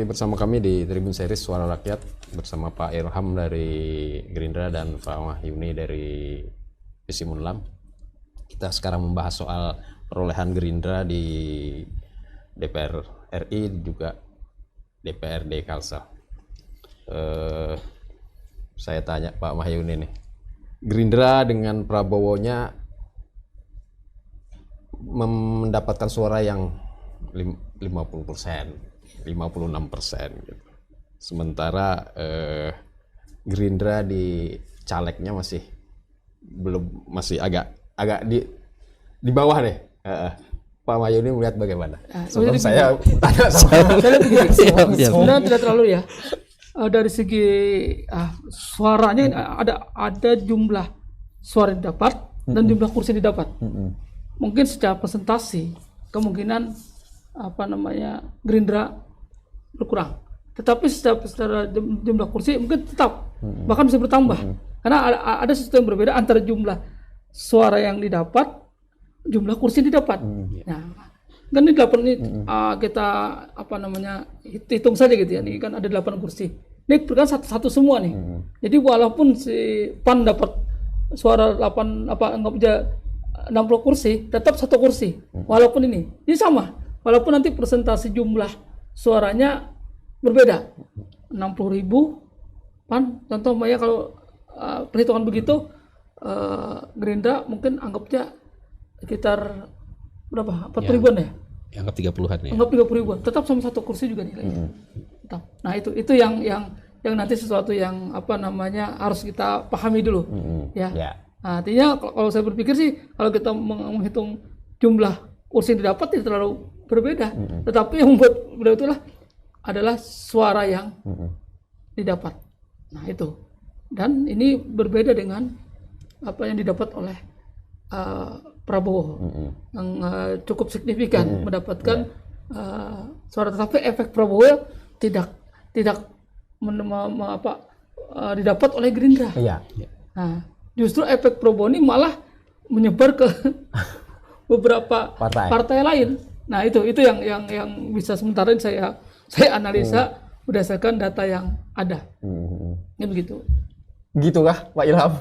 Bersama kami di Tribun Series Suara Rakyat bersama Pak Ilham dari Gerindra dan Pak Mahyuni dari Visi Menlam. Kita sekarang membahas soal perolehan Gerindra di DPR RI juga DPRD Kalsel. Saya tanya Pak Mahyuni nih, Gerindra dengan Prabowo-nya mendapatkan suara yang 50%. 56% gitu. Sementara Gerindra di calegnya masih agak di bawah deh. Pak Mahyuni melihat bagaimana? Sebelum saya tanya sama sebenarnya tidak terlalu ya. Dari segi suaranya ada jumlah suara yang didapat dan jumlah kursi yang didapat. Mungkin secara presentasi kemungkinan Gerindra berkurang, tetapi secara jumlah kursi mungkin tetap bahkan bisa bertambah karena ada sesuatu yang berbeda antara jumlah suara yang didapat, jumlah kursi yang didapat. Nah, kan ini 8 ini kita hitung saja gitu ya. Ini kan ada 8 kursi. Ini kan satu semua nih. Jadi walaupun si PAN dapat suara 60 kursi, tetap 1 kursi. Walaupun ini sama. Walaupun nanti presentasi jumlah suaranya berbeda, 60.000 PAN, contoh ya kalau perhitungan begitu, Gerindra mungkin anggapnya sekitar berapa? 40.000-an ya? Anggap 30-an ya. Anggap 30.000-an, tetap sama 1 kursi juga nilainya. Nah itu yang nanti sesuatu yang harus kita pahami dulu, ya. Nah, artinya kalau saya berpikir sih kalau kita menghitung jumlah kursi yang didapat tidak terlalu berbeda, tetapi yang membuat berbeda itulah adalah suara yang didapat. Nah itu, dan ini berbeda dengan apa yang didapat oleh Prabowo yang cukup signifikan mendapatkan suara, tetapi efek Prabowo tidak didapat oleh Gerindra. Nah, justru efek Prabowo ini malah menyebar ke beberapa partai lain. Nah itu yang bisa sementara saya analisa berdasarkan data yang ada. Ya begitu. Gitukah Pak Ilham?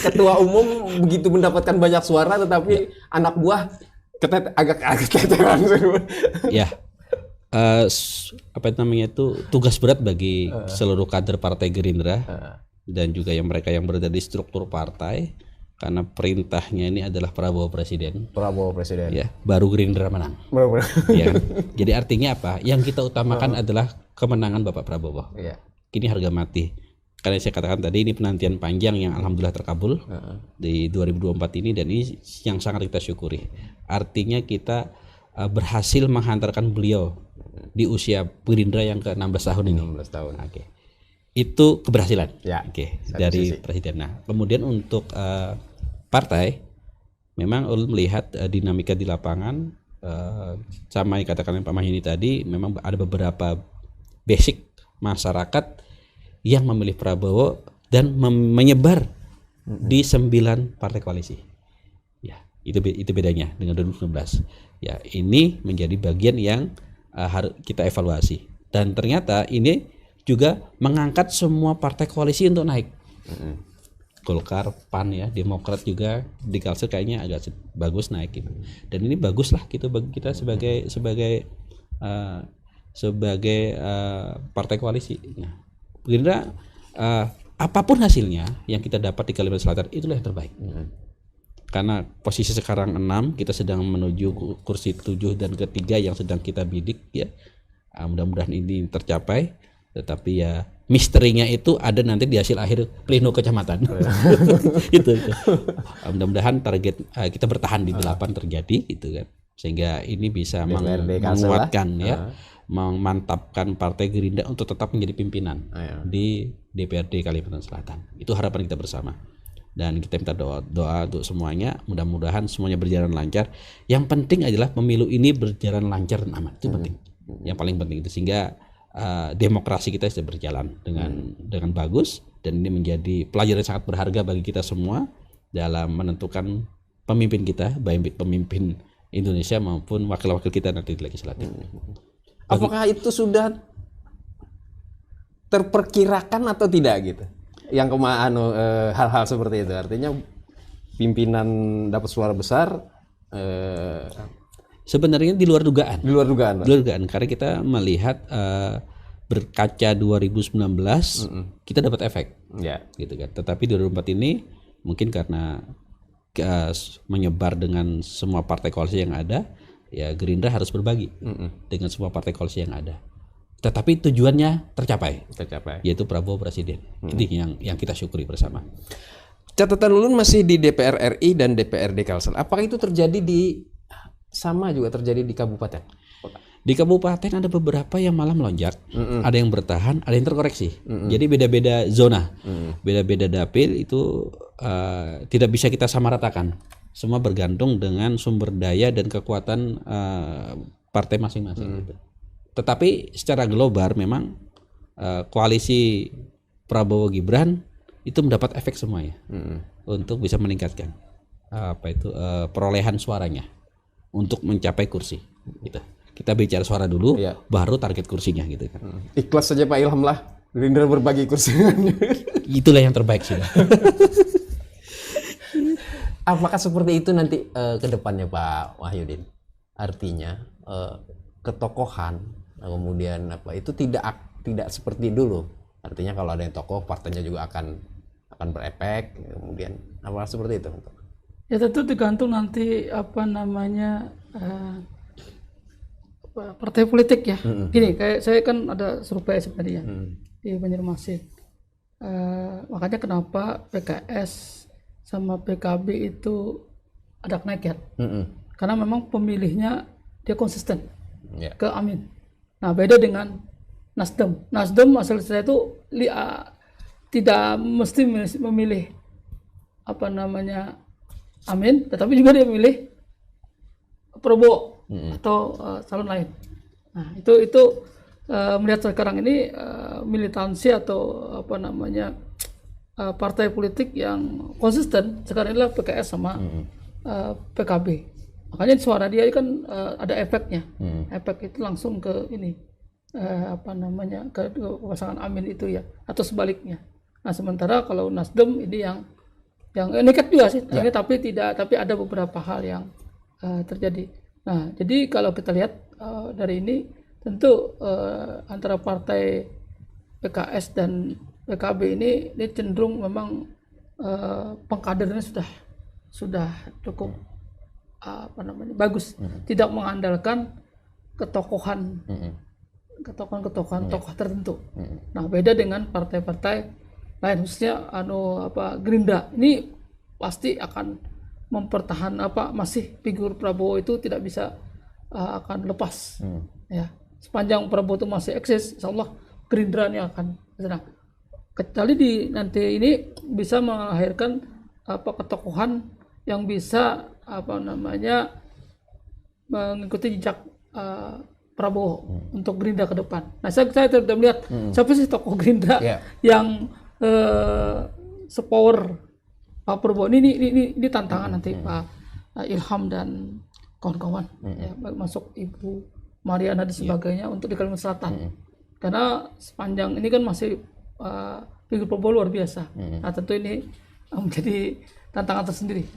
Ketua umum begitu mendapatkan banyak suara, tetapi anak buah agak keteteran. Ya, tugas berat bagi seluruh kader Partai Gerindra dan juga mereka yang berada di struktur partai. Karena perintahnya ini adalah Prabowo Presiden. Ya, baru Gerindra menang. Ya, jadi artinya apa? Yang kita utamakan adalah kemenangan Bapak Prabowo. Ini harga mati. Karena saya katakan tadi ini penantian panjang yang alhamdulillah terkabul di 2024 ini, dan ini yang sangat kita syukuri. Artinya kita berhasil menghantarkan beliau di usia Gerindra yang ke-16 tahun ini. 16 tahun. Oke. Itu keberhasilan. Dari sisi. Presiden. Nah, kemudian untuk partai memang melihat dinamika di lapangan, sama yang katakan Pak Mahyuni tadi, memang ada beberapa basic masyarakat yang memilih Prabowo dan menyebar di 9 partai koalisi. Ya, itu bedanya dengan 2019. Ya, ini menjadi bagian yang harus kita evaluasi, dan ternyata ini juga mengangkat semua partai koalisi untuk naik. Golkar, PAN ya, Demokrat juga di Kalsel kayaknya agak bagus naik gitu. Dan ini bagus lah gitu bagi kita sebagai partai koalisi. Nah, Gerindra apapun hasilnya yang kita dapat di Kalimantan Selatan itulah yang terbaik. Karena posisi sekarang 6, kita sedang menuju kursi 7 dan ke-3 yang sedang kita bidik ya. Mudah-mudahan ini tercapai. Tetapi ya misterinya itu ada nanti di hasil akhir pleno kecamatan. itu. Mudah-mudahan target kita bertahan di 8 terjadi gitu kan. Sehingga ini bisa menguatkan memantapkan Partai Gerindra untuk tetap menjadi pimpinan di DPRD Kalimantan Selatan. Itu harapan kita bersama. Dan kita minta doa untuk semuanya, mudah-mudahan semuanya berjalan lancar. Yang penting adalah pemilu ini berjalan lancar dan aman. Itu penting. Yang paling penting itu, sehingga demokrasi kita bisa berjalan dengan bagus, dan ini menjadi pelajaran sangat berharga bagi kita semua dalam menentukan pemimpin kita, baik pemimpin Indonesia maupun wakil-wakil kita nanti di legislatif. Apakah itu sudah terperkirakan atau tidak gitu? Yang hal-hal seperti itu, artinya pimpinan dapat suara besar. Sebenarnya di luar dugaan. Di luar dugaan. Di luar dugaan, karena kita melihat berkaca 2019 kita dapat efek, gitu kan. Tetapi 2024 ini mungkin karena menyebar dengan semua partai koalisi yang ada, ya Gerindra harus berbagi dengan semua partai koalisi yang ada. Tetapi tujuannya tercapai, yaitu Prabowo presiden. Ini yang kita syukuri bersama. Catatan Ulun masih di DPR RI dan DPRD Kalsel. Apakah itu terjadi sama juga terjadi di kabupaten? Di kabupaten ada beberapa yang malah melonjak, ada yang bertahan, ada yang terkoreksi. Jadi beda-beda zona, beda-beda dapil itu tidak bisa kita samaratakan. Semua bergantung dengan sumber daya dan kekuatan partai masing-masing. Gitu. Tetapi secara global memang koalisi Prabowo Gibran itu mendapat efek semuanya untuk bisa meningkatkan perolehan suaranya untuk mencapai kursi. Gitu. Kita bicara suara dulu, baru target kursinya gitu kan. Ikhlas saja Pak Ilham lah, Gerindra berbagi kursi. Itulah yang terbaik sudah. Apakah seperti itu nanti ke depannya Pak Wahyudin? Artinya ketokohan kemudian itu tidak seperti dulu. Artinya kalau ada yang tokoh, partainya juga akan berefek, kemudian apa seperti itu? Ya tentu tergantung nanti partai politik ya. Gini, kayak saya kan ada survei sebenarnya di Banjarmasin. Makanya kenapa PKS sama PKB itu ada kenaikan? Karena memang pemilihnya dia konsisten ke Amin. Nah beda dengan Nasdem. Nasdem asal saya itu tidak mesti memilih Amin, tetapi juga dia memilih Prabowo atau calon lain. Nah itu melihat sekarang ini militansi atau partai politik yang konsisten sekarang inilah PKS sama PKB. Makanya suara dia kan ada efeknya. Efek itu langsung ke ini ke pasangan Amin itu ya, atau sebaliknya. Nah sementara kalau Nasdem ini yang nekat juga sih, tapi ada beberapa hal yang terjadi. Nah jadi kalau kita lihat dari ini tentu antara partai PKS dan PKB ini cenderung memang pengkadernya sudah cukup bagus, tidak mengandalkan ketokohan tokoh tertentu. Nah beda dengan partai-partai lain, khususnya Gerindra ini pasti akan mempertahankan masih figur Prabowo itu tidak bisa akan lepas. Ya sepanjang Prabowo itu masih eksis, insya Allah Gerindra ini akan senang. Kecuali nanti ini bisa melahirkan ketokohan yang bisa mengikuti jejak Prabowo untuk Gerindra ke depan. Nah saya tidak melihat siapa sih tokoh Gerindra yang sepower Pak Prabowo. Ini tantangan nanti Pak Ilham dan kawan-kawan, masuk Ibu Mariana dan sebagainya untuk di Kalimantan Selatan. Karena sepanjang ini kan masih figur Prabowo luar biasa. Nah tentu ini menjadi tantangan tersendiri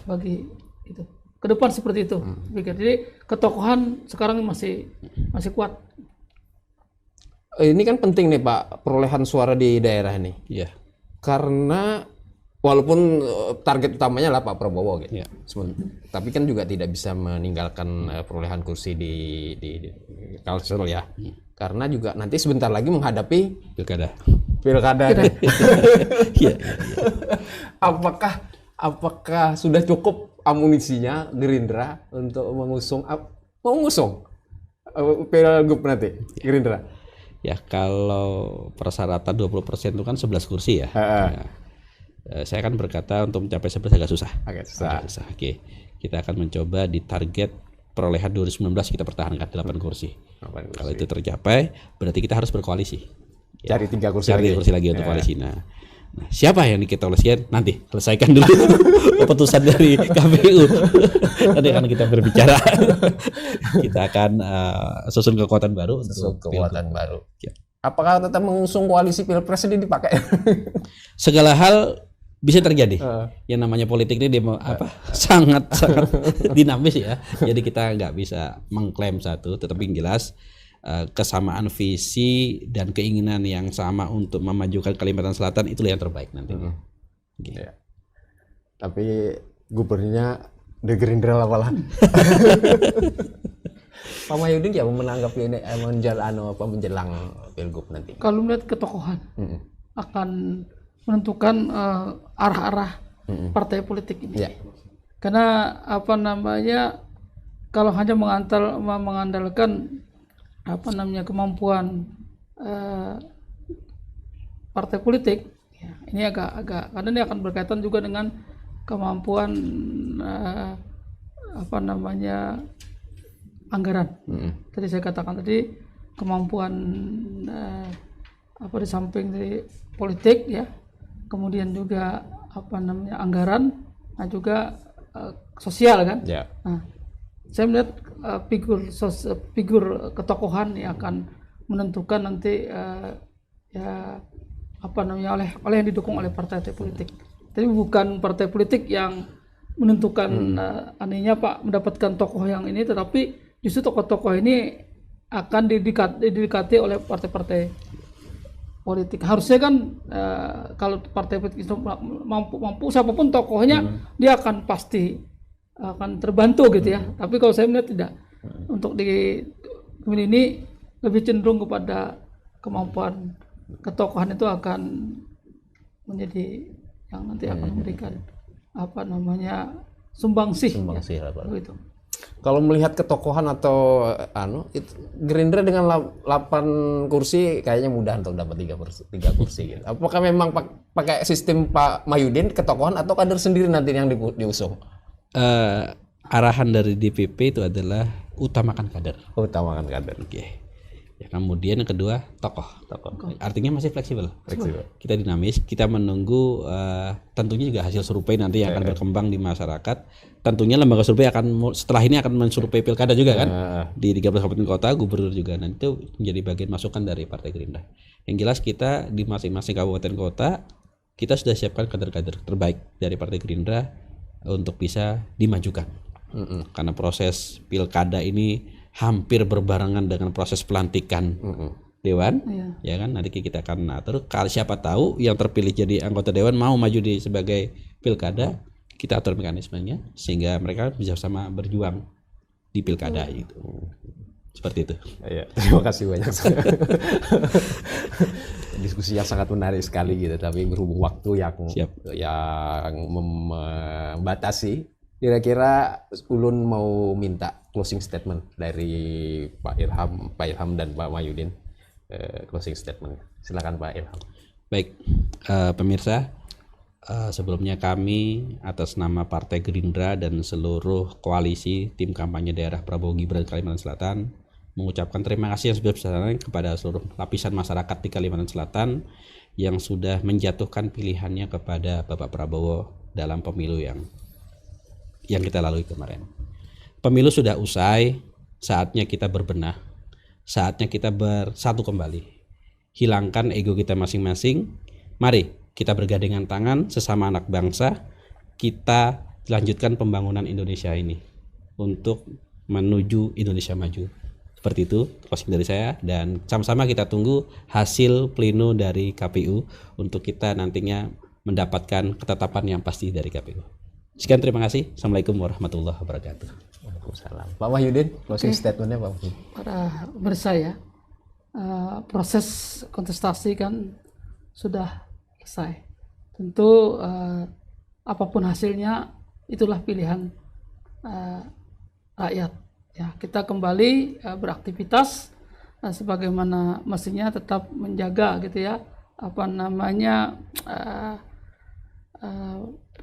bagi itu. Ke depan seperti itu. Jadi ketokohan sekarang masih kuat. Ini kan penting nih Pak, perolehan suara di daerah ini. Karena walaupun target utamanya lah Pak Prabowo gitu. Tapi kan juga tidak bisa meninggalkan perolehan kursi di Kalsel ya. Karena juga nanti sebentar lagi menghadapi pilkada. Apakah sudah cukup amunisinya Gerindra untuk mengusung Pilgub nanti Gerindra? Ya kalau persyaratan 20% itu kan 11 kursi ya. Saya kan berkata untuk mencapai 11 agak susah. Oke. Kita akan mencoba di target perolehan 2019 kita pertahankan 8 kursi. Kalau itu tercapai berarti kita harus berkoalisi. Cari 3 kursi lagi untuk koalisi. Nah Nah, siapa yang kita oleh sekian? Nanti selesaikan dulu keputusan dari KPU. Nanti akan kita berbicara. Kita akan susun kekuatan baru untuk kekuatan baru. Ya. Apakah tetap mengusung koalisi pilpres ini dipakai? Segala hal bisa terjadi. Yang namanya politik ini sangat dinamis ya. Jadi kita nggak bisa mengklaim satu, tetapi yang jelas kesamaan visi dan keinginan yang sama untuk memajukan Kalimantan Selatan itulah yang terbaik nanti. Gitu. Ya. Tapi gubernurnya The Gerindra lah malah. Pak Mahyudin ya menanggapi ini menjelang pilgub nanti. Kalau melihat ketokohan akan menentukan arah-arah partai politik ini. Ya. Karena kalau hanya mengandalkan kemampuan partai politik, ya, ini agak karena ini akan berkaitan juga dengan kemampuan anggaran. Tadi saya katakan tadi kemampuan di samping dari politik ya, kemudian juga anggaran, nah juga sosial kan. Yeah. Nah, saya melihat figur ketokohan yang akan menentukan nanti oleh yang didukung oleh partai politik. Tapi bukan partai politik yang menentukan mendapatkan tokoh yang ini, tetapi justru tokoh-tokoh ini akan didekati oleh partai-partai politik. Harusnya kan kalau partai politik itu mampu siapapun tokohnya dia akan pasti akan terbantu gitu ya. Tapi kalau saya melihat tidak. Untuk di pemilu ini lebih cenderung kepada kemampuan ketokohan itu akan menjadi yang nanti akan memberikan sumbangsih ya, gitu. Kalau melihat ketokohan atau Gerindra dengan 8 kursi kayaknya mudah untuk dapat 3 kursi gitu. Apakah memang pakai sistem Pak Mahyudin ketokohan atau kader sendiri nanti yang diusung? Arahan dari DPP itu adalah utamakan kader. Utamakan kader. Oke. Ya, kemudian yang kedua tokoh. Artinya masih fleksibel. Kita dinamis. Kita menunggu tentunya juga hasil survei nanti yang akan berkembang di masyarakat. Tentunya lembaga survei setelah ini akan mensurvei pilkada juga kan di 13 kabupaten kota, gubernur juga. Nanti itu menjadi bagian masukan dari Partai Gerindra. Yang jelas kita di masing-masing kabupaten kota kita sudah siapkan kader-kader terbaik dari Partai Gerindra untuk bisa dimajukan. Karena proses pilkada ini hampir berbarengan dengan proses pelantikan dewan, ya kan? Nanti kita akan atur. Kalau siapa tahu yang terpilih jadi anggota dewan mau maju sebagai pilkada, kita atur mekanismenya sehingga mereka bisa sama berjuang di pilkada itu. Seperti itu. Ya, terima kasih banyak. Diskusi yang sangat menarik sekali gitu, tapi berhubung waktu yang membatasi, kira-kira Ulun mau minta closing statement dari Pak Ilham dan Pak Mahyudin. Closing statement. Silakan Pak Ilham. Baik, pemirsa, sebelumnya kami atas nama Partai Gerindra dan seluruh koalisi tim kampanye daerah Prabowo Gibran Kalimantan Selatan mengucapkan terima kasih yang sebesar-besarnya kepada seluruh lapisan masyarakat di Kalimantan Selatan yang sudah menjatuhkan pilihannya kepada Bapak Prabowo dalam pemilu yang kita lalui kemarin. Pemilu sudah usai, saatnya kita berbenah, saatnya kita bersatu kembali. Hilangkan ego kita masing-masing. Mari kita bergandengan tangan sesama anak bangsa, kita lanjutkan pembangunan Indonesia ini untuk menuju Indonesia maju. Seperti itu closing dari saya, dan sama-sama kita tunggu hasil pleno dari KPU untuk kita nantinya mendapatkan ketetapan yang pasti dari KPU. Sekian, terima kasih. Assalamualaikum warahmatullahi wabarakatuh. Waalaikumsalam. Pak Mahyudin, closing statementnya Pak. Para pemirsa, proses kontestasi kan sudah selesai. Tentu apapun hasilnya itulah pilihan rakyat. Ya, kita kembali beraktivitas sebagaimana mestinya, tetap menjaga gitu ya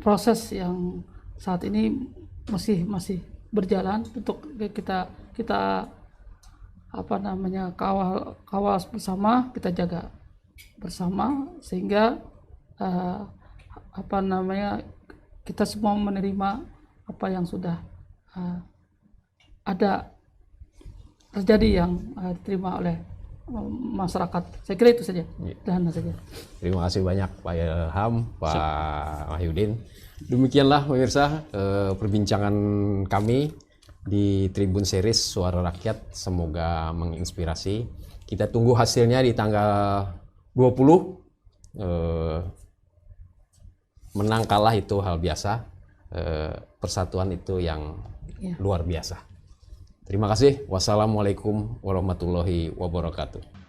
proses yang saat ini masih berjalan untuk kita kawal bersama, kita jaga bersama sehingga apa namanya, kita semua menerima apa yang sudah ada terjadi yang diterima oleh masyarakat. Saya kira itu saja. Dan saja. Terima kasih banyak Pak Ilham, Pak Wahyudin. Demikianlah pemirsa perbincangan kami di Tribun Series Suara Rakyat. Semoga menginspirasi. Kita tunggu hasilnya di tanggal 20. Menang kalah itu hal biasa. Persatuan itu yang luar biasa. Terima kasih. Wassalamualaikum warahmatullahi wabarakatuh.